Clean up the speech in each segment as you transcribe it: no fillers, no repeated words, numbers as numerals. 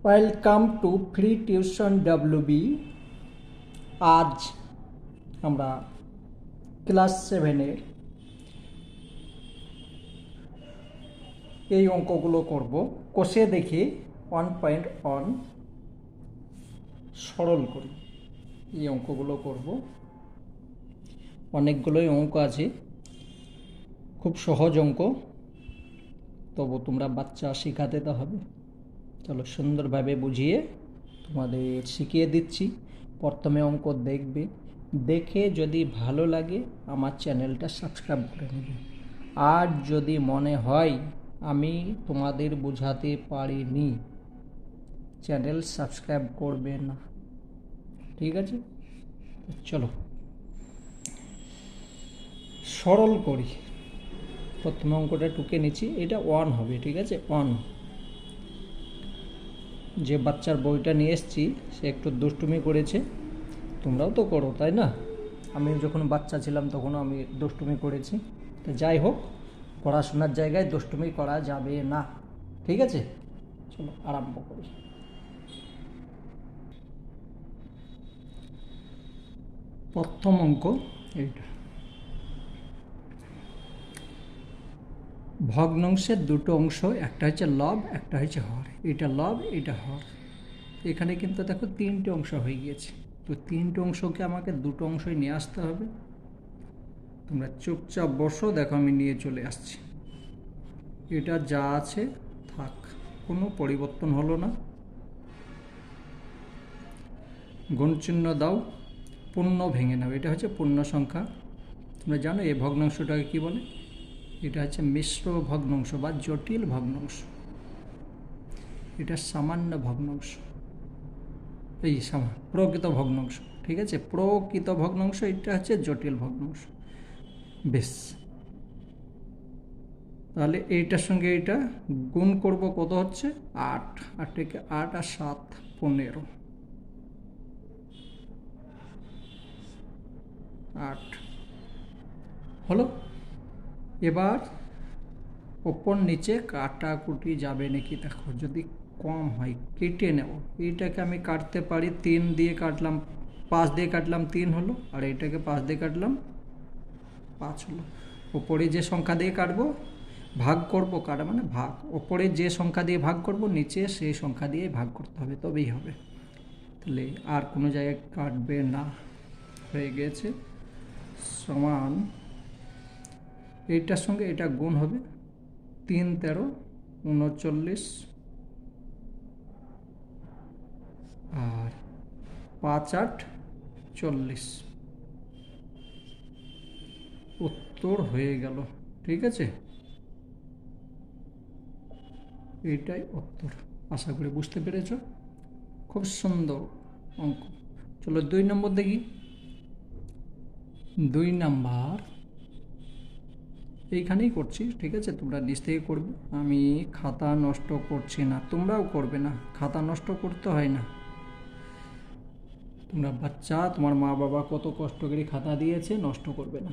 Welcome to free tuition WB. আজ আমরা class 7-এর এই অঙ্কগুলো করব। কষে দেখি 1.1 সরল করি। এই অঙ্কগুলো করব। অনেকগুলোই অঙ্ক আছে, খুব সহজ অঙ্ক, তবু তোমরা বাচ্চা শেখাতে তো হবে। চলো সুন্দরভাবে বুঝিয়ে তোমাদের শিখিয়ে দিচ্ছি। প্রথমে অঙ্ক দেখবে, দেখে যদি ভালো লাগে আমার চ্যানেলটা সাবস্ক্রাইব করে নেবে। আর যদি মনে হয় আমি তোমাদের বোঝাতে পারিনি, চ্যানেল সাবস্ক্রাইব করবে না, ঠিক আছে? চলো সরল করি। প্রথমে অঙ্কটা টুকে নিচ্ছি, এটা 1 হবে, ঠিক আছে? 1। যে বাচ্চার বইটা নিয়ে এসেছি সে একটু দুষ্টুমি করেছে, তোমরাও তো করো তাই না? আমি যখন বাচ্চা ছিলাম তখনও আমি দুষ্টুমি করেছি। তো যাই হোক, পড়াশোনার জায়গায় দুষ্টুমি করা যাবে না, ঠিক আছে? চলো আরম্ভ করি। প্রথম অঙ্ক এইটা, ভগ্নাংশের দুটো অংশ, একটা হচ্ছে লব, একটা হচ্ছে হর। এটা লব, এটা হর। এখানে কিন্তু দেখো 3টে অংশ হয়ে গিয়েছে। তো 3টে অংশকে আমাকে দুটো অংশই নিয়ে আসতে হবে। তোমরা চুপচাপ বসো, দেখো আমি নিয়ে চলে আসছি। এটা যা আছে থাক, কোনো পরিবর্তন হলো না। গুণচিহ্ন দাও, পূর্ণ ভেঙে নাও। এটা হচ্ছে পূর্ণ সংখ্যা। তোমরা জানো এই ভগ্নাংশটাকে কি বলে? এটা হচ্ছে মিশ্র ভগ্নাংশ বা জটিল ভগ্নাংশ। এটা সামান্য ভগ্নাংশ, এই প্রকৃত ভগ্নাংশ, ঠিক আছে? প্রকৃত ভগ্নাংশ, এটা হচ্ছে জটিল ভগ্নাংশ। বেশ, তাহলে এইটার সঙ্গে এইটা গুণ করব, কত হচ্ছে? 8। 8 থেকে 8 আর 7 15, 8 হলো। এবার ওপর নিচে কাটাকুটি যাবে নাকি দেখো, যদি কম হয় কেটে নেব। এইটাকে আমি কাটতে পারি, 3 দিয়ে কাটলাম, 5 দিয়ে কাটলাম 3 হলো, আর এইটাকে 5 দিয়ে কাটলাম 5 হলো। ওপরে যে সংখ্যা দিয়ে কাটবো, ভাগ করব, কাটা মানে ভাগ, ওপরে যে সংখ্যা দিয়ে ভাগ করব নিচে সেই সংখ্যা দিয়ে ভাগ করতে হবে, তবেই হবে। তাহলে আর কোনো জায়গায় কাটবে না, হয়ে গেছে। সমান এইটার সঙ্গে এটা গুণ হবে, 3 13 39, আর 5 8 40। উত্তর হয়ে গেল, ঠিক আছে? এইটাই উত্তর। আশা করি বুঝতে পেরেছ। খুব সুন্দর অঙ্ক। চলো 2 নম্বর দেখি। 2 নাম্বার এইখানেই করছি, ঠিক আছে? তোমরা নিচ থেকে করবে, আমি খাতা নষ্ট করছি না, তোমরাও করবে না। খাতা নষ্ট করতে হয় না, তোমরা বাচ্চা, তোমার মা বাবা কত কষ্ট করে খাতা দিয়েছে, নষ্ট করবে না।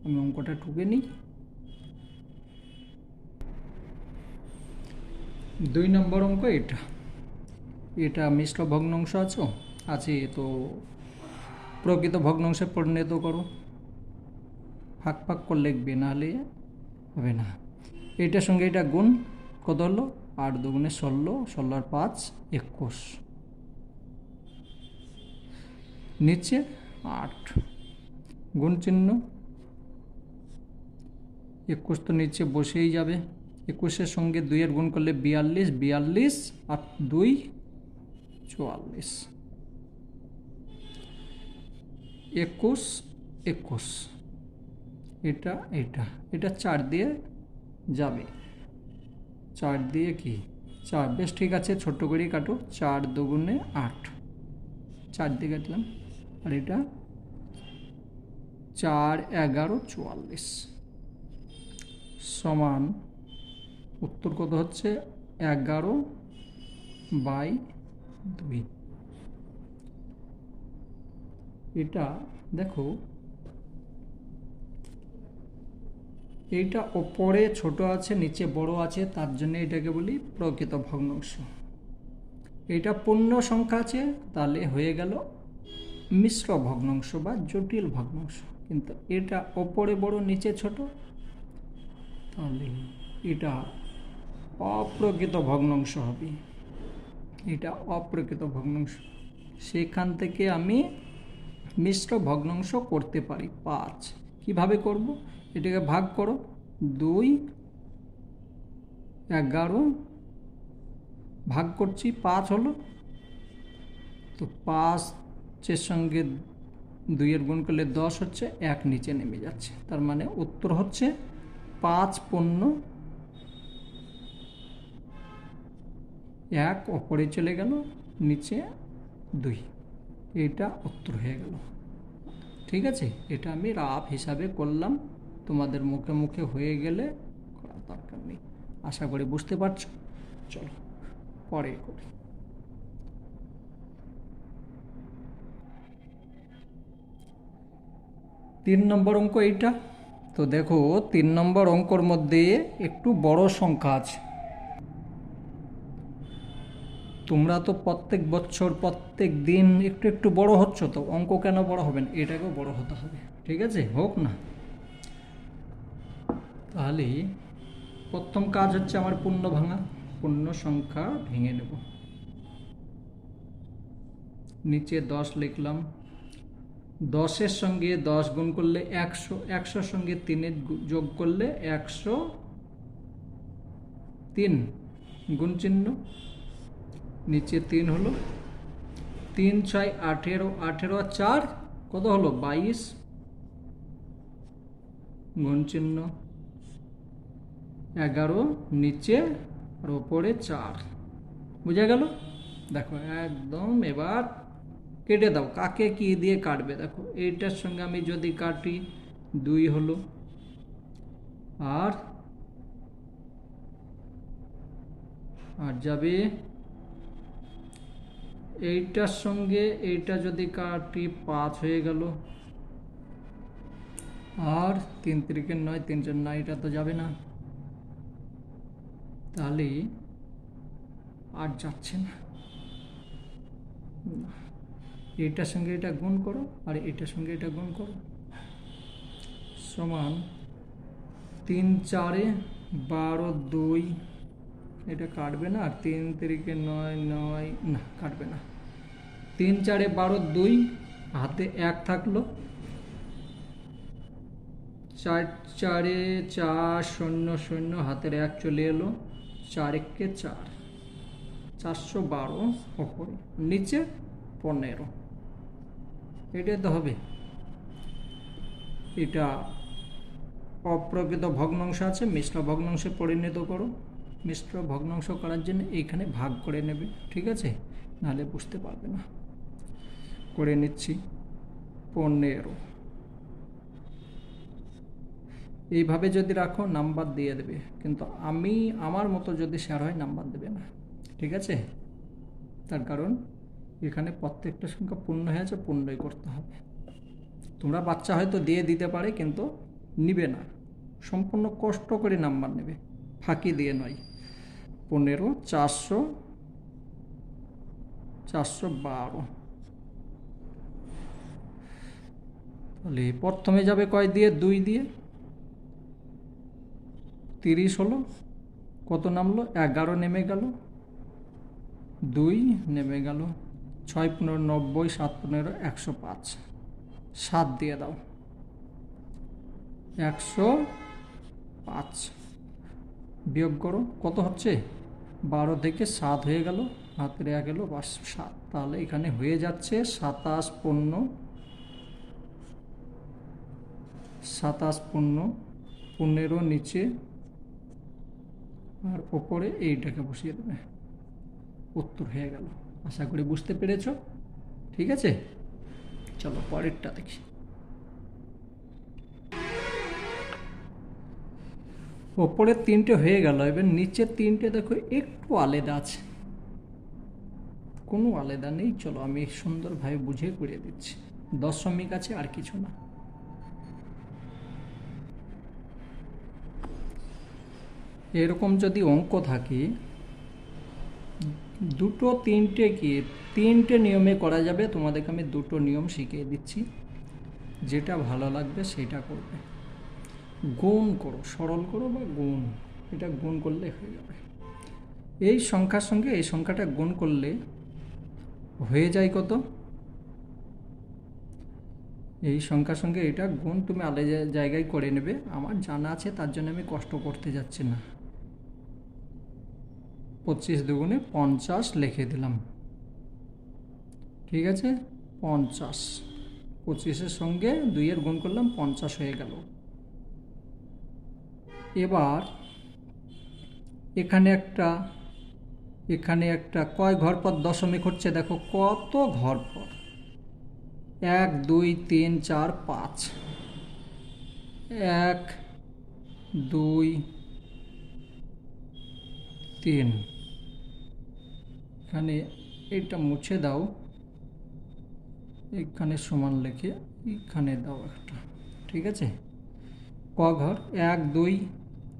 আমি অঙ্কটা টুকে নিই। 2 নম্বর অঙ্ক এটা। এটা মিশ্র ভগ্নাংশ আছে, তো প্রকৃত ভগ্নাংশে পরিণত করো। ফাঁক ফাঁক করে লিখবে, নাহলে হবে না। এইটার সঙ্গে এটা গুণ, কত হলো? 8 2 16, 16 আর 5 21, নিচে 8, গুণ চিহ্ন, 21 তো নিচে বসেই যাবে। 21-এর সঙ্গে 2 এর গুণ করলে 42, 42 আর 2 44, 21 21। এটা এটা এটা 4 দিয়ে যাবে, 4 দিয়ে কি 4, বেশ ঠিক আছে, ছোট্ট করেই কাটো। 4 2 8, 4 দিয়ে কাটলাম। আর এটা 4 11 44, সমান উত্তর কত হচ্ছে? 11/2। এটা দেখো, এইটা ওপরে ছোট আছে, নিচে বড় আছে, তার জন্য এটাকে বলি প্রকৃত ভগ্নাংশ। এটা পূর্ণ সংখ্যা আছে, তাহলে হয়ে গেল মিশ্র ভগ্নাংশ বা জটিল ভগ্নাংশ। কিন্তু এটা ওপরে বড় নিচে ছোট, তাহলে এটা অপ্রকৃত ভগ্নাংশ হবে। এটা অপ্রকৃত ভগ্নাংশ। সেখান থেকে আমি মিশ্র ভগ্নাংশ করতে পারি 5। কিভাবে করব? এটাকে ভাগ করো, 2 11 ভাগ করছি 5 হলো, তো 5-এর সঙ্গে 2-এর গুণ করলে 10 হচ্ছে, 1 নিচে নেমে যাচ্ছে। তার মানে উত্তর হচ্ছে 5 পূর্ণ 1 ওপরে চলে গেল, নিচে 2। এটা উত্তর হয়ে গেল। ঠিক আছে, এটা আমি রাফ হিসাবে করলাম, তোমাদের মুখে মুখে হয়ে গেলে করার দরকার নেই। আশা করি বুঝতে পারছো। চলো পরে করি। 3 নম্বর অঙ্ক এইটা। তো দেখো 3 নম্বর অঙ্কর মধ্যে একটু বড় সংখ্যা আছে। তোমরা তো প্রত্যেক বছর প্রত্যেক দিন একটু একটু বড় হচ্ছ, তো অঙ্ক কেন বড় হবে না? এটাকেও বড় হতে হবে। ঠিক আছে, হোক না। তাহলে প্রথম কাজ হচ্ছে আমার পূর্ণ ভাঙা, পূর্ণ সংখ্যা ভেঙে নেব। নিচে 10 লিখলাম, 10-এর সঙ্গে 10 গুণ করলে 100, 100-র সঙ্গে 3-এর যোগ করলে 103, গুণ চিহ্ন, নিচে 3 হলো, 3 6 18, 18 আর 4 কত হলো? 22, গুণ চিহ্ন, 11 নিচে আর ওপরে 4। বুঝা গেল? দেখো একদম। এবার কেটে দাও। কাকে কি দিয়ে কাটবে? দেখো এইটার সঙ্গে আমি যদি কাটি 2 হলো, আর যাবে এইটার সঙ্গে এইটা যদি কাটি 5 হয়ে গেল, আর 3 3 9, 3 4 9, এটা তো যাবে না, তাহলে আর যাচ্ছে না। এটার সঙ্গে এটা গুণ করো, আর এটার সঙ্গে এটা গুণ করো, সমান 3 4 12 2, এটা কাটবে না। আর 3 3 9 9, না কাটবে না। 3 4 12 2, হাতে 1 থাকলো, 4 4 4 0 0, হাতের 1 চলে এলো, 4 1 4, 412 ওপরে, নিচে 15। এটাই তো হবে। এটা অপ্রকৃত ভগ্নাংশ আছে, মিশ্র ভগ্নাংশে পরিণত করো। মিশ্র ভগ্নাংশ করার জন্য এইখানে ভাগ করে নেবে। ঠিক আছে, নাহলে বুঝতে পারবে না। করে নিচ্ছি 15। এইভাবে যদি রাখো নাম্বার দিয়ে দেবে, কিন্তু আমার মতো যদি শেয়ার হয় নাম্বার দেবে না। ঠিক আছে, তার কারণ এখানে প্রত্যেকটা সংখ্যা পূর্ণ হয়ে আছে, পূর্ণই করতে হবে। তোমরা বাচ্চা হয়তো দিয়ে দিতে পারে, কিন্তু নিবে না, সম্পূর্ণ কষ্ট করে নাম্বার নেবে, ফাঁকি দিয়ে নয়। 15 400 412। তাহলে প্রথমে যাবে কয় দিয়ে? 2 দিয়ে। 30 হলো, কত নামলো? 11 নেমে গেল, 2 নেমে গেল, 6 15 90, 7 15 105, 7 দিয়ে দাও, 105। বিয়োগ করো, কত হচ্ছে? 12 থেকে 7 হয়ে গেল, হাতের 1 এলো, 7। তাহলে এখানে হয়ে যাচ্ছে 27 15, 27 15, 15 নিচে আর ওপরে এইটাকে বসিয়ে দেবে, উত্তর হয়ে গেল। আশা করি বুঝতে পেরেছ। ঠিক আছে, চলো পরেরটা দেখি। ওপরের 3টে হয়ে গেল, এবার নিচের 3টে দেখো একটু আলাদা আছে, কোনো আলাদা নেই। চলো আমি সুন্দরভাবে বুঝিয়ে করে দিচ্ছি। দশমিক আছে, আর কিছু না। এরকম যদি অঙ্ক থাকে দুটো তিনটে কি, তিনটে নিয়মে করা যাবে। তোমাদেরকে আমি দুটো নিয়ম শিখিয়ে দিচ্ছি, যেটা ভালো লাগবে সেটা করবে। গুণ করো, সরল করো বা গুণ, এটা গুণ করলে হয়ে যাবে। এই সংখ্যার সঙ্গে এই সংখ্যাটা গুণ করলে হয়ে যায় কত? এই সংখ্যার সঙ্গে এটা গুণ তুমি আলাদা জায়গায় করে নেবে, আমার জানা আছে তার জন্য আমি কষ্ট করতে যাচ্ছি না। 25 দুগুণে 50 লিখে দিলাম, ঠিক আছে? 50, 25-এর সঙ্গে 2-এর গুণ করলাম, 50 হয়ে গেল। এবার এখানে একটা কয় ঘর পর দশমিক হচ্ছে দেখো, কত ঘর পর? 1 2 3 4 5, 1 2 3। এখানে এটা মুছে দাও, এখানে সমান লিখে এখানে দাও একটা, ঠিক আছে? ক ঘর? 1 2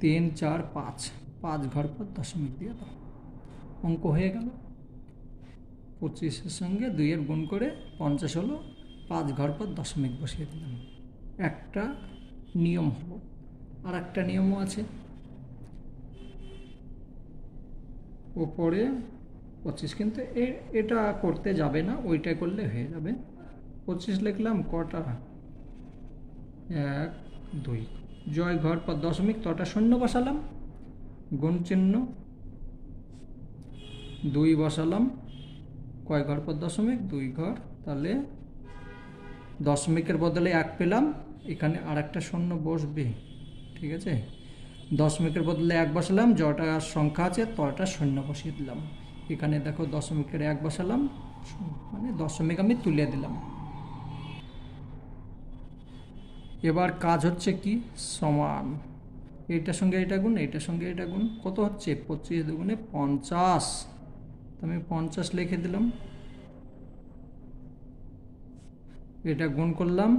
3 4 5, 5 ঘর পর দশমিক দিয়ে দাও, অঙ্ক হয়ে গেল। 25-এর সঙ্গে 2-এর গুণ করে 50 হলো, 5 ঘর পর দশমিক বসিয়ে দিলাম। একটা নিয়ম হলো। আর একটা নিয়মও আছে, ওপরে 25, কিন্তু এটা করতে যাবে না, ওইটা করলে হয়ে যাবে। 25 লিখলাম, কটা? 1 2, জয় ঘর পর দশমিক, তটা শূন্য বসালাম, গুণ চিহ্ন, 2 বসালাম, কয় ঘর পর দশমিক? 2 ঘর, তাহলে দশমিকের বদলে 1 পেলাম, এখানে আর একটা শূন্য বসবে, ঠিক আছে? দশমিকের বদলে 1 বসালাম, যটা সংখ্যা আছে তটা শূন্য বসিয়ে দিলাম। এখানে দেখো দশমিকের 1 বসালাম, মানে দশমিক আমি তুলে দিলাম। এবার কাজ হচ্ছে কি, সমান, এইটার সঙ্গে এটা গুণ, এইটার সঙ্গে এটা গুণ, কত হচ্ছে? 25 দুগুণে 50, আমি 50 লিখে দিলাম। এটা গুণ করলাম,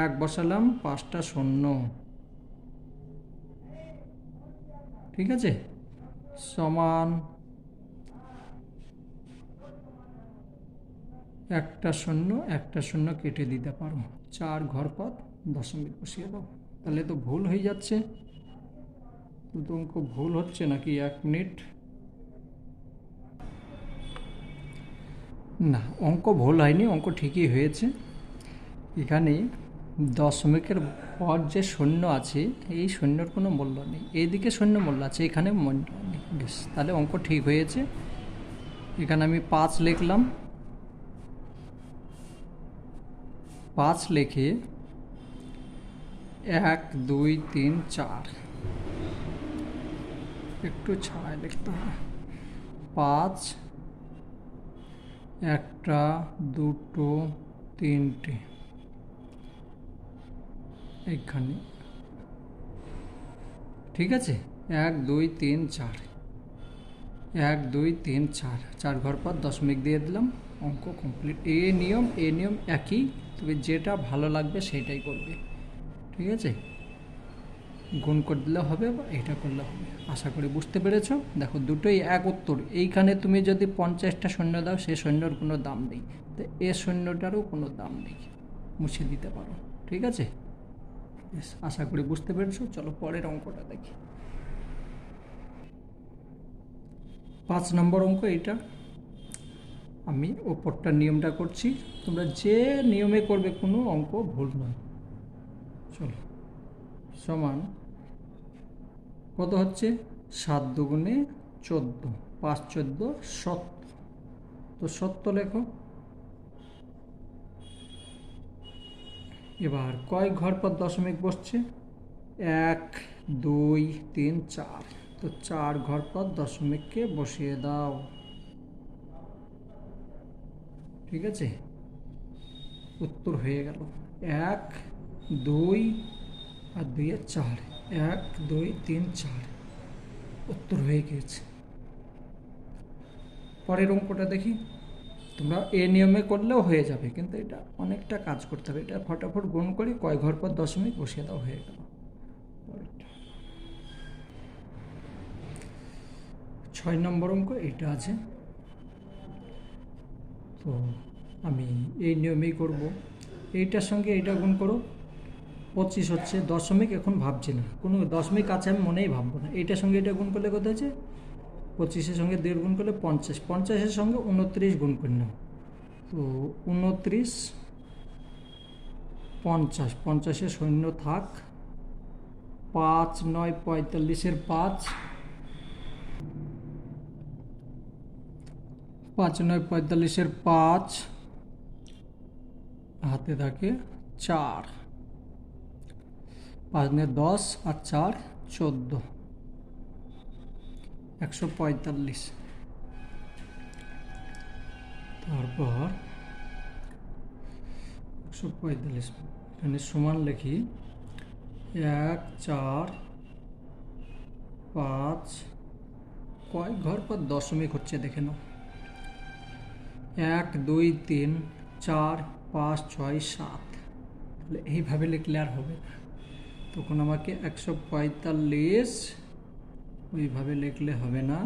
1 বসালাম, 5টা শূন্য, ঠিক আছে? সমান একটা শূন্য কেটে দিতে পারো, 4 ঘর পর দশমিক বসিয়ে দাও। তাহলে তো ভুল হয়ে যাচ্ছে, কিন্তু অঙ্ক ভুল হচ্ছে নাকি? 1 মিনিট, না অঙ্ক ভুল হয়নি, অঙ্ক ঠিকই হয়েছে। এখানে দশমিকের পর যে শূন্য আছে, এই শূন্যর কোনো মূল্য নেই, এইদিকে শূন্য মূল্য আছে, এখানে মূল্য নেই, বেশ, তাহলে অঙ্ক ঠিক হয়েছে। এখানে আমি 5 লিখলাম, 5 লিখে 1 2 3 4, একটু ছাড়াই লিখতে হবে। 5, একটা দুটো তিনটে, এইখানে, ঠিক আছে? 1 2 3 4, 1 2 3 4, 4 ঘর পর দশমিক দিয়ে দিলাম, অঙ্ক কমপ্লিট। এ নিয়ম একই, তবে যেটা ভালো লাগবে সেটাই করবে, ঠিক আছে? গুণ করে দিলে হবে বা এটা করলে হবে। আশা করি বুঝতে পেরেছো। দেখো দুটোই এক উত্তর। এইখানে তুমি যদি 50টা শূন্য দাও, সে শূন্যর কোনো দাম নেই, তো এ শূন্যটারও কোনো দাম নেই, মুছে দিতে পারো, ঠিক আছে? আশা করি বুঝতে পেরেছো। চলো পরের অঙ্কটা দেখি। 5 নম্বর অঙ্ক এটা। আমি ওপরটার নিয়মটা করছি, তোমরা যে নিয়মে করবে কোনো অঙ্ক ভুল নয়। চলো, সমান কত হচ্ছে? 7 দুগুণে 14, 5 14 70, তো 70 লেখো। এবার কয় ঘর পর দশমিক বসছে? 1 2 3 4, তো 4 ঘর পর দশমিককে বসিয়ে দাও, ঠিক আছে? উত্তর হয়ে গেল 1 2 আর 2 4, 1 2 3 4, উত্তর হয়ে গিয়েছে। পরের অঙ্কটা দেখি। তোমরা এ নিয়মে করলেও হয়ে যাবে, কিন্তু এটা অনেকটা কাজ করতে হবে। এটা ফটাফট গুণ করে কয় ঘর পর দশমিক বসিয়ে দাও, হয়ে গেল। 6 নম্বর অঙ্ক এটা আছে। তো আমি এই নিয়মেই করব। এইটার সঙ্গে এইটা গুণ করো, 25 হচ্ছে। দশমিক এখন ভাবছি না, কোনো দশমিক আছে আমি মনেই ভাববো না। এইটার সঙ্গে এটা গুণ করলে কত হচ্ছে? 25-এর সঙ্গে 1.5 গুণ করলে 50, 50-এর সঙ্গে 29 গুণ করে নাও। তো 29, 50, 50-এ শূন্য থাক, 5 9 45-এর 5, 5 9 45-এর 5, হাতে থাকে 4, 5 9 10 আর 4 14, 145। তারপর 145 এখানে সমান লিখি 1 4 5, কয় ঘর পর দশমিক হচ্ছে দেখে নাও। 1 2 3 4 5 6 7, তাহলে এইভাবে লিখলে আর হবে না, তখন আমাকে 145 ওইভাবে লিখলে হবে না।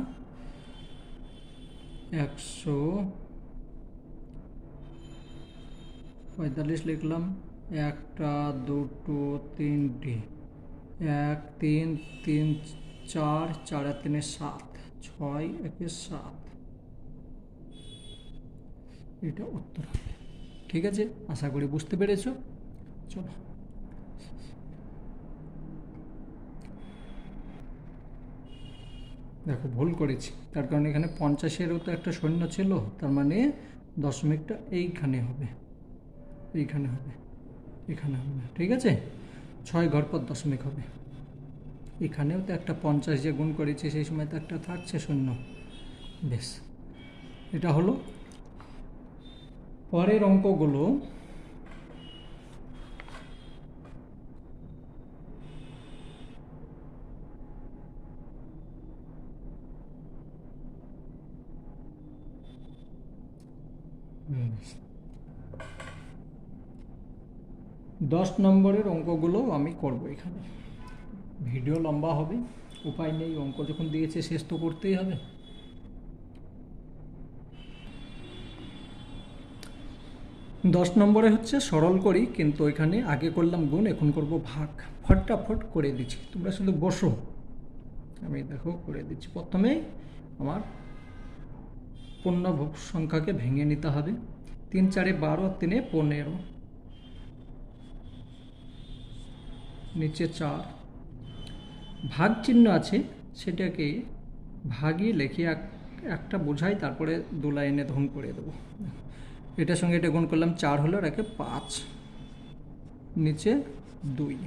145 লিখলাম, একটা দুটো তিনটে, 1 3 3 4, 4 আর 3 7, 6 1 7, এটা উত্তর হবে। ঠিক আছে, আশা করি বুঝতে পেরেছো। চলো, দেখো ভুল করেছি, তার কারণ এখানে 50-এরও তো একটা শূন্য ছিল, তার মানে দশমিকটা এইখানে হবে, এইখানে হবে, এখানে হবে না। ঠিক আছে, 6 ঘর পর দশমিক হবে। এখানেও তো একটা 50 যে গুণ করেছি সেই সময় তো একটা থাকছে শূন্য। বেশ, এটা হলো। পরের অঙ্কগুলো দশ নম্বরের অঙ্কগুলো আমি করব। এখানে ভিডিও লম্বা হবে, উপায় নেই, অঙ্ক যখন দিয়েছে শেষ তো করতেই হবে। দশ নম্বরে হচ্ছে সরল করি, কিন্তু এখানে আগে করলাম গুণ, এখন করব ভাগ। ফটাফট করে দিচ্ছি, তোমরা শুধু বসো, আমি দেখো করে দিচ্ছি। প্রথমে আমার পূর্ণ সংখ্যাকে ভেঙে নিতে হবে। 3 4 12, 3 15, নিচে 4, ভাগ চিহ্ন আছে, সেটাকে ভাগই লিখে একটা বোঝাই, তারপরে 2 লাইনে ধন করে দেবো। এটার সঙ্গে এটা গুণ করলাম, 4 হলো, রেখে 5, নিচে 2,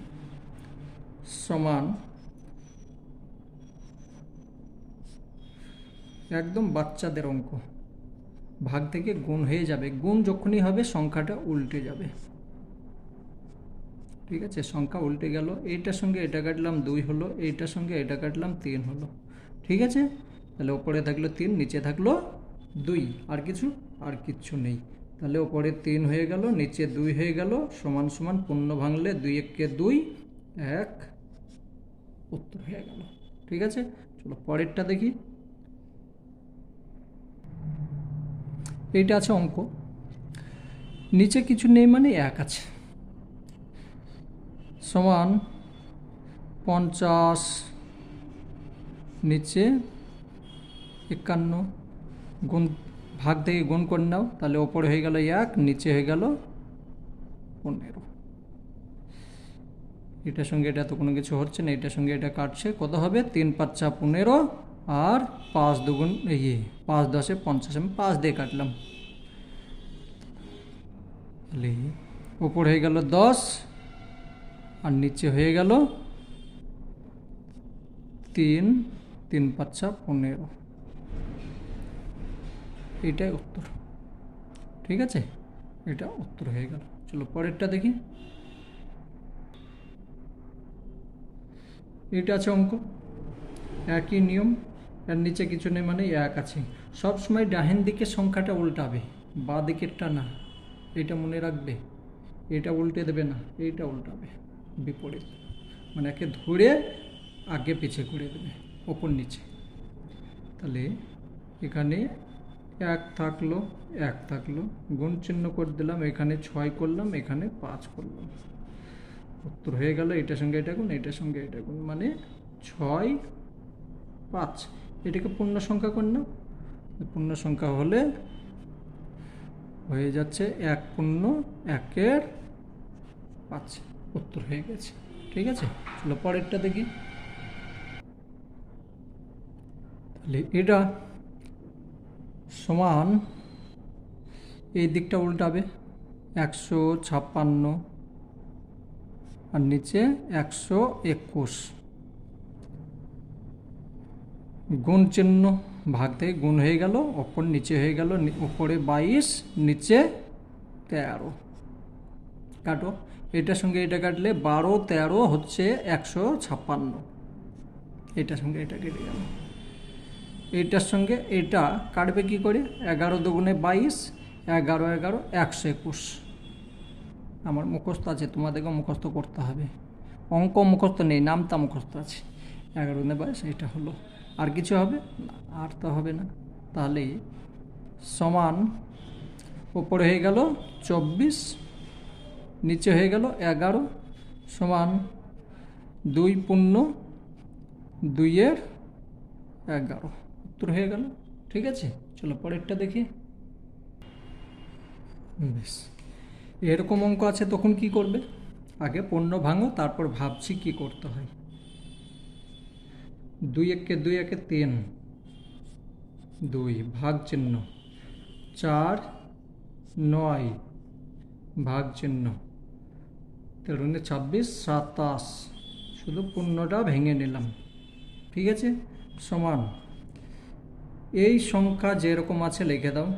সমান একদম বাচ্চাদের অঙ্ক, ভাগ থেকে গুণ হয়ে যাবে, গুণ যখনই হবে সংখ্যাটা উল্টে যাবে। ঠিক আছে, সংখ্যা উল্টে গেল, এইটার সঙ্গে এটা কাটলাম 2 হলো, এইটার সঙ্গে এটা কাটলাম 3 হলো। ঠিক আছে, তাহলে ওপরে থাকলো 3, নিচে থাকলো 2, আর কিচ্ছু নেই। তাহলে ওপরে 3 হয়ে গেল, নিচে 2 হয়ে গেল, সমান সমান পূর্ণ ভাঙলে 2 1 2, 1, উত্তর হয়ে গেল। ঠিক আছে, চলো পরেরটা দেখি। এইটা আছে অঙ্ক, নিচে কিছু নেই মানে 1 আছে, সমান 50, নিচে 51, গুণ ভাগ থেকে গুণ করে নাও, তাহলে ওপরে হয়ে গেল 1, নিচে হয়ে গেল 15। এটার সঙ্গে এটা তো কোনো কিছু হচ্ছে না, এটার সঙ্গে এটা কাটছে, কত হবে? 3 5 15, আর 5 2 5 10 50, আমি 5 দিয়ে কাটলাম। তাহলে ওপর হয়ে গেল 10, আর নিচে হয়ে গেল 3 3 5 15, এটাই উত্তর। ঠিক আছে, এটা উত্তর হয়ে গেল। চলো পরেরটা দেখি। এটা আছে অঙ্ক, একই নিয়ম, এর নিচে কিছু নেই মানে 1 আছে। সবসময় ডাহেন দিকে সংখ্যাটা উল্টাবে, বাঁ দিকেরটা না, এটা মনে রাখবে। এটা উল্টে দেবে না, এইটা উল্টাবে, বিপরীত, মানে একে ধরে আগে পিছিয়ে করে দেবে, ওপর নিচে। তাহলে এখানে এক থাকলো, এক থাকলো, গুণ চিহ্ন করে দিলাম, এখানে 6 করলাম, এখানে 5 করলাম, উত্তর হয়ে গেল। এটার সঙ্গে এটা গুণ, এটার সঙ্গে এটা গুণ, মানে 6, 5। এটাকে পূর্ণ সংখ্যা কর না, পূর্ণ সংখ্যা হলে হয়ে যাচ্ছে 1 পূর্ণ 1-এর 5, উত্তর হয়ে গেছে। ঠিক আছে, চলো পরেরটা দেখি। তাহলে এটা সমান, এই দিকটা উল্টাবে, 156 আর নিচে 121, গুণ চিহ্ন, ভাগ থেকে গুণ হয়ে গেল, ওপর নিচে হয়ে গেল, উপরে 22, নিচে 13। কাটো, এটার সঙ্গে এটা কাটলে 12, 13 হচ্ছে 156, এটার সঙ্গে এটা কেটে গেল। এটার সঙ্গে এটা কাটবে কি করে, 11 দুগুণে 22, 11 11 121। আমার মুখস্থ আছে, তোমাদেরকে মুখস্থ করতে হবে, অঙ্ক মুখস্থ নেই, নামটা মুখস্থ আছে। 11 দুগুণে 22, এটা হলো। আর কিছু হবে না, আর তো হবে না। তাহলে সমান, উপরে হয়ে গেল 24, নিচে হয়ে গেল 11, সমান 2 পূর্ণ 2-এর 11, উত্তর হয়ে গেল। ঠিক আছে, চলো পরেরটা দেখি। বেশ, এরকম অঙ্ক আছে, তখন কি করবে, আগে পূর্ণ ভাঙো, তারপর ভাবছি কি করতে হয়। 2 একে 2 একে 3, 2 ভাগ চিহ্ন, 4 9 ভাগ চিহ্ন, 13 26 27, শুধু পূর্ণটা ভেঙে নিলাম। ঠিক আছে, সমান, এই সংখ্যা যেরকম আছে লিখে দাও,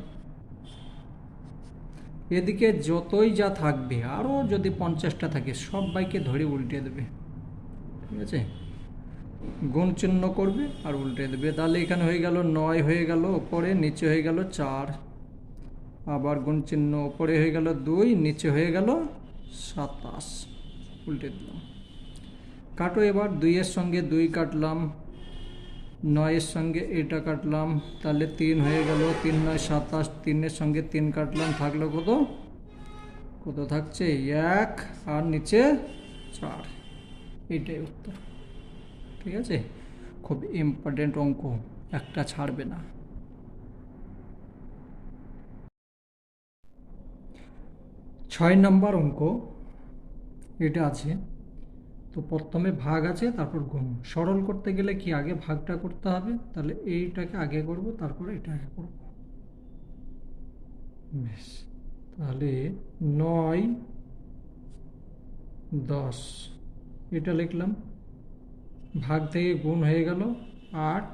এদিকে যতই যা থাকবে, আরও যদি 50টা থাকে, সবাইকে ধরে উল্টে দেবে। ঠিক আছে, গুণ চিহ্ন করবে আর উল্টে দেবে। তাহলে এখানে হয়ে গেল 9 হয়ে গেল ওপরে, নিচে হয়ে গেল 4, আবার গুণ চিহ্ন, ওপরে হয়ে গেল 2, নিচে হয়ে গেল 27, উল্টে দিলাম। কাটো এবার, 2-এর সঙ্গে 2 কাটলাম, 9-এর সঙ্গে এটা কাটলাম, তাহলে 3 হয়ে গেল, 3 9 27, 3-এর সঙ্গে 3 কাটলাম, থাকলো কত, কত থাকছে 1, আর নিচে 4, এইটাই উত্তর। ঠিক আছে, খুব ইম্পর্টেন্ট অঙ্ক, একটা ছাড়বে না। 6 নম্বর অঙ্ক এটা আছে, তো প্রথমে ভাগ আছে, তারপর গুণ। সরল করতে গেলে কি আগে ভাগটা করতে হবে, তাহলে এইটাকে আগে করব, তারপরে এটা আগে করব। বেশ, তাহলে 9 10, এটা লিখলাম, ভাগ থেকে গুণ হয়ে গেল 8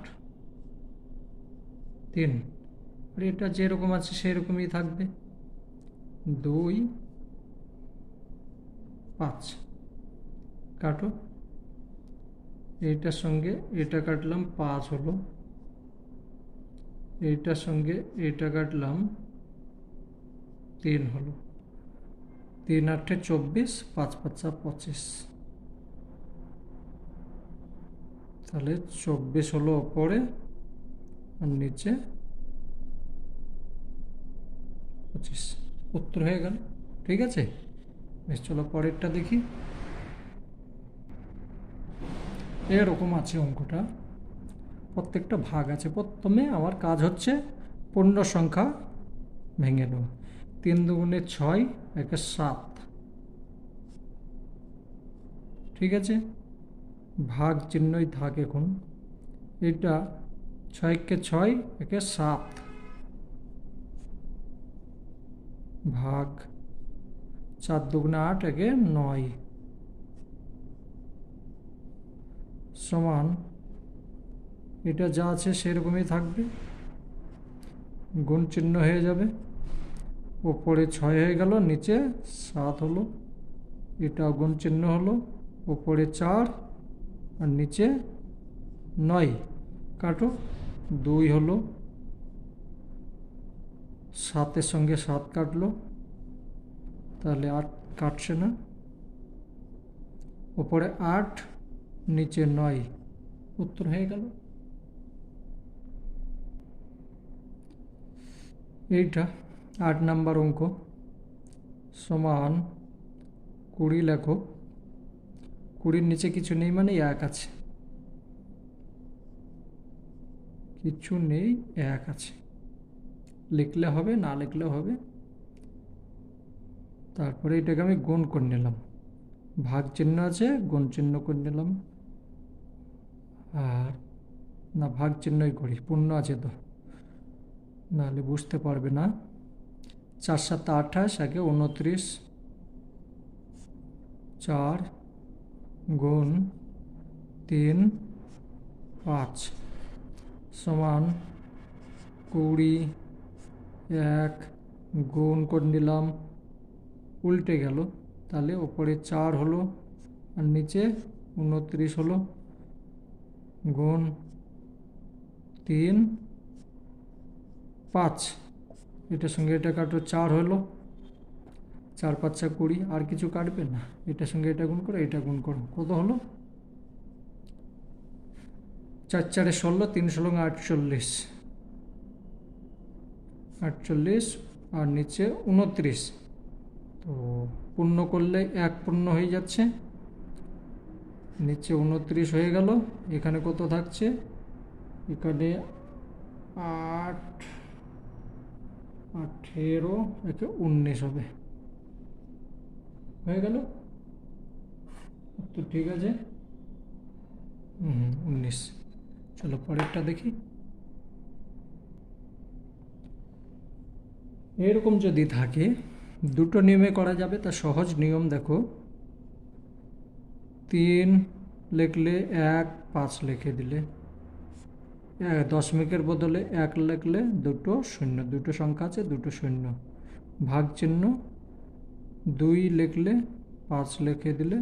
3, আর এটা যেরকম আছে সেরকমই থাকবে, 2 5। কাটো, এইটার সঙ্গে এটা কাটলাম, 5 হলো, এইটার সঙ্গে এটা কাটলাম, 3 হলো, 3 8 24, 5 5 25, তাহলে 24 হলো ওপরে, আর নিচে 25, উত্তর হয়ে গেল। ঠিক আছে, বেশ, চলো পরেরটা দেখি। এরকম আছে অঙ্কটা, প্রত্যেকটা ভাগ আছে। প্রথমে আমার কাজ হচ্ছে পূর্ণ সংখ্যা ভেঙে নেওয়া। 3 দুগুণে 6, 1 7। ঠিক আছে, ভাগ চিহ্নই থাক এখন। এটা 6 6, 1 7, ভাগ 4 দুগুণে 8, 1 9, সমান, এটা যা আছে সেরকমই থাকবে, গুণ চিহ্ন হয়ে যাবে, ওপরে 6 হয়ে গেল, নিচে 7 হলো, এটা গুণ চিহ্ন হলো, ওপরে 4 আর নিচে 9। কাটো, 2 হলো, 7-এর সঙ্গে 7 কাটলো, তাহলে 8 কাটছে না, ওপরে 8, নিচে 9, উত্তর হয়ে গেল। এইটা 8 নাম্বার অঙ্ক সমান 20 লেখো। 20-র নিচে কিছু নেই মানে 1 আছে, কিছু নেই 1 আছে, লিখলে হবে না লিখলে হবে। তারপরে এটাকে আমি গুণ করে নিলাম, ভাগ চিহ্ন আছে গুণ চিহ্ন করে নিলাম। আর না, ভাগ চিহ্নই করি, পূর্ণ আছে তো, নাহলে বুঝতে পারবে না। 4 7 28, আগে 29, 4 গুণ 3 5 সমান 20। 1 গুণ করে নিলাম, উল্টে গেল, তাহলে ওপরে 4 হলো আর নিচে 29 হলো, গুণ 3 5, এটার সঙ্গে এটা কাটো, 4 হলো, 4 5 20, আর কিছু কাটবে না, এটার সঙ্গে এটা গুণ করো, এটা গুণ করো, কত হলো? 4 4 16, 3 16 48, 48 আর নিচে 29। তো পূর্ণ করলে 1 পূর্ণ হয়ে যাচ্ছে, নিচে 29 হয়ে গেল। এখানে কত থাকছে? এখানে 8 18, একে 19 হবে, হয়ে গেল তো, ঠিক আছে। 19। চলো পরেরটা দেখি। এরকম যদি থাকে, দুটো নিয়মে করা যাবে, তা সহজ নিয়ম দেখো। 3 লিখলে 1 5 লিখে দিলে, দশমিকের বদলে 1 লিখলে দুটো শূন্য, দুটো সংখ্যা আছে দুটো শূন্য, ভাগ চিহ্ন 2 লিখলে 5 লিখে দিলে,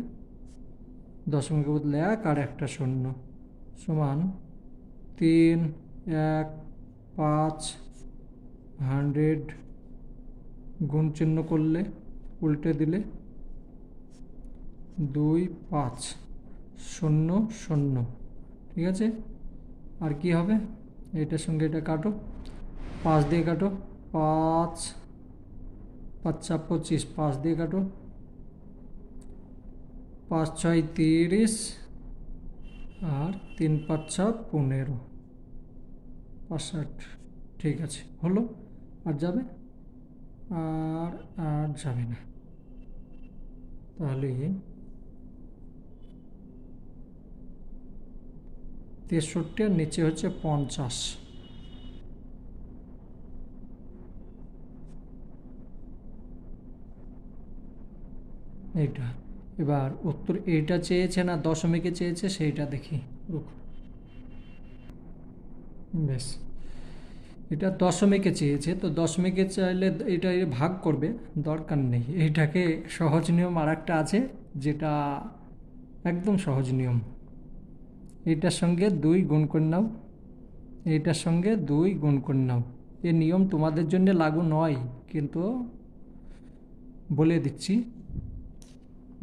দশমিকের বদলে 1 আর একটা শূন্য, সমান 3 1 5 100, গুণ চিহ্ন করলে উল্টে দিলে 2 5 0 0, ঠিক আছে। আর কি হবে? এটার সঙ্গে এটা কাটো, 5 দিয়ে কাটো, 5 5 25, 5 দিয়ে কাটো, 5 6 30 আর 3 5 15, 65, ঠিক আছে, হলো। আর যাবে? আর যাবে না। তাহলে 63 আর নিচে হচ্ছে 50। এইটা এবার উত্তর এইটা চেয়েছে না দশমিকে চেয়েছে, সেইটা দেখি। বেশ, এটা দশমিকে চেয়েছে, তো দশমিকে চাইলে এটা ভাগ করবে, দরকার নেই। এইটাকে সহজ নিয়ম আর একটা আছে, যেটা একদম সহজ নিয়ম। এইটার সঙ্গে 2 গুণ করে নাও, এইটার সঙ্গে 2 গুণ করে নাও। এ নিয়ম তোমাদের জন্য লাগু নয়, কিন্তু বলে দিচ্ছি।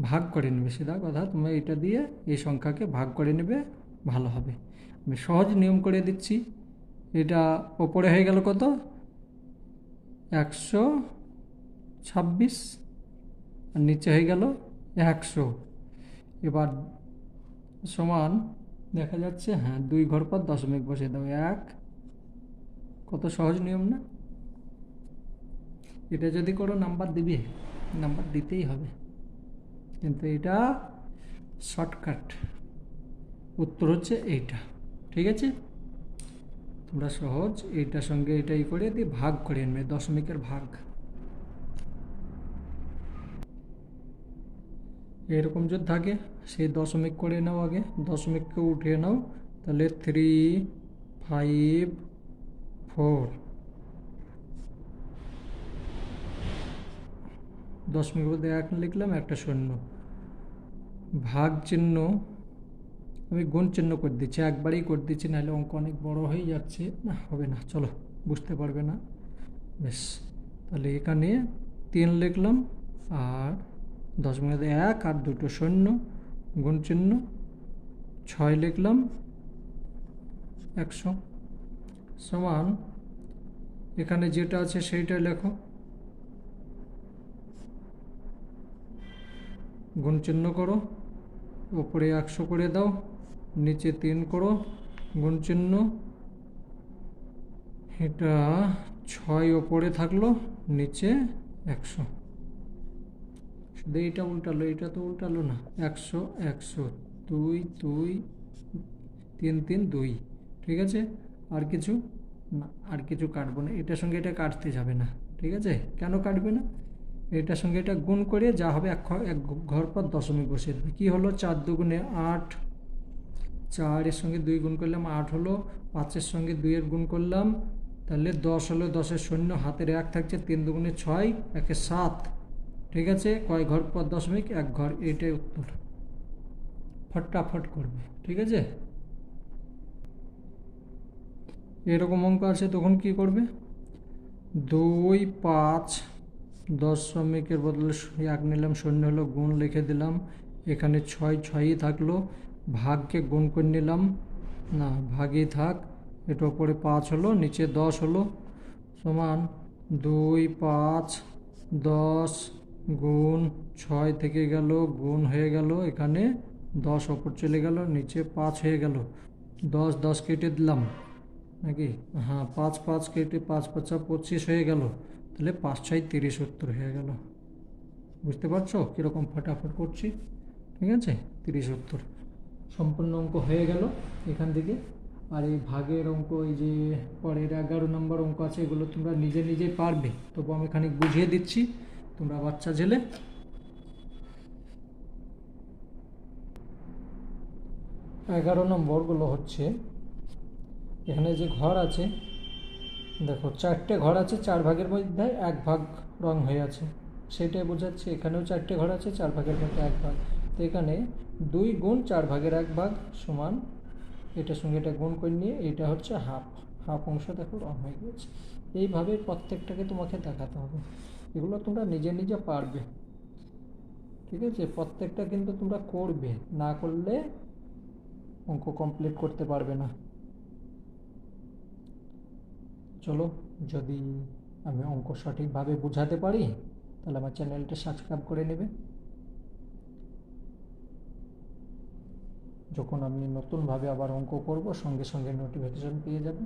ভাগ করে নেবে, সেটা কথা, তুমি এটা দিয়ে এই সংখ্যাকে ভাগ করে নেবে, ভালো হবে। আমি সহজ নিয়ম করে দিচ্ছি। এটা ওপরে হয়ে গেল কত? 126, আর নিচে হয়ে গেল 100। এবার সমান দেখা যাচ্ছে, হ্যাঁ 2 ঘর পর দশমিক বসে দাও, 1। কত সহজ নিয়ম না? এটা যদি করো নাম্বার দিবে, নাম্বার দিতেই হবে, কিন্তু এটা শর্টকাট। উত্তর হচ্ছে এইটা, ঠিক আছে। তোমরা সহজ এইটার সঙ্গে এটাই করে দিয়ে ভাগ করে নেবে, দশমিকের ভাগ। এরকম যদি থাকে, সেই দশমিক করে নাও, আগে দশমিককে উঠিয়ে নাও, তাহলে 3 5 4, দশমিকের মধ্যে 1 লিখলাম, একটা শূন্য, ভাগ চিহ্ন আমি গুণ চিহ্ন করে দিচ্ছি, একবারেই করে দিচ্ছি, নাহলে অঙ্ক অনেক বড় হয়ে যাচ্ছে, না হবে না, চলো বুঝতে পারবে না। বেশ, তাহলে এখানে 3 লিখলাম, আর দশমিকের মধ্যে 1 আর দুটো শূন্য, গুণ চিহ্ন 6 লিখলাম, 100 সমান এখানে যেটা আছে সেইটা লেখো, গুণ চিহ্ন করো, ওপরে 100 করে দাও, নিচে 3 করো, গুণ চিহ্ন, এটা 6 ওপরে থাকলো, নিচে 100। শুধু এইটা উল্টালো, এটা তো উল্টালো না। 100 100, 2 2, 3 3 2। ঠিক আছে, আর কিছু না, আর কিছু কাটবো না, এটার সঙ্গে এটা কাটতে যাবে না। ঠিক আছে, কেন কাটবে না? এটার সঙ্গে এটা গুণ করে যা হবে এক ঘর পর দশমিক বসিয়ে দেবে। কী হলো, 4 দুগুণে 8, 4 সঙ্গে 2 গুণ করলাম 8 হলো, 5 সঙ্গে 2 গুণ করলাম, তাহলে 10 হলো, 10 শূন্য, হাতের 1 থাকছে, 3 দুগুণে 6, 1 7। ঠিক আছে, কয় ঘর পর দশমিক? 1 ঘর। এইটাই উত্তর, ফটাফট করবে। ঠিক আছে, এরকম অঙ্ক আছে তখন কি করবে? 2 5 দশমিকের বদলে 1 নিলাম, শূন্য হলো, গুণ লিখে দিলাম, এখানে 6 6ই থাকলো, ভাগকে গুণ করে নিলাম, না ভাগই থাক, এটা ওপরে 5 হলো, নিচে 10 হলো, সমান 2 5 10 গুণ 6 থেকে গেল, গুণ হয়ে গেল, এখানে 10 ওপর চলে গেল, নিচে 5 হয়ে গেল, 10 10 কেটে দিলাম নাকি, হ্যাঁ 5 5 কেটে 5 5 25 হয়ে গেল, তাহলে 5 6 30 উত্তর হয়ে গেল। বুঝতে পারছো কীরকম ফটাফট করছি? ঠিক আছে, 30 উত্তর সম্পূর্ণ অঙ্ক হয়ে গেল এখান থেকে। আর এই ভাগের অঙ্ক, এই যে পরের 11 নম্বর অঙ্ক আছে, এগুলো তোমরা নিজে নিজেই পারবে, তবু আমি খানিক বুঝিয়ে দিচ্ছি, তোমরা বাচ্চা ছেলে। 11 নম্বরগুলো হচ্ছে, এখানে যে ঘর আছে দেখো, 4টে ঘর আছে, 4 ভাগের মধ্যে 1 ভাগ রং হয়ে আছে, সেটাই বোঝাচ্ছে। এখানেও 4টে ঘর আছে, 4 ভাগের মধ্যে 1 ভাগ, তো এখানে 2 গুণ 4 ভাগের 1 ভাগ সমান, এটার সঙ্গে এটা গুণ করে নিয়ে এটা হচ্ছে হাফ, হাফ অংশ দেখো রং হয়ে গেছে। এইভাবে প্রত্যেকটাকে তোমাকে দেখাতে হবে, এগুলো তোমরা নিজে নিজে পারবে। ঠিক আছে, প্রত্যেকটা কিন্তু তোমরা করবে, না করলে অঙ্ক কমপ্লিট করতে পারবে না। চলো, যদি আমি অঙ্ক সঠিকভাবে বোঝাতে পারি তাহলে আমার চ্যানেলটা সাবস্ক্রাইব করে নেবে, যখন আমি নতুনভাবে আবার অঙ্ক করব সঙ্গে সঙ্গে নোটিফিকেশন পেয়ে যাবে।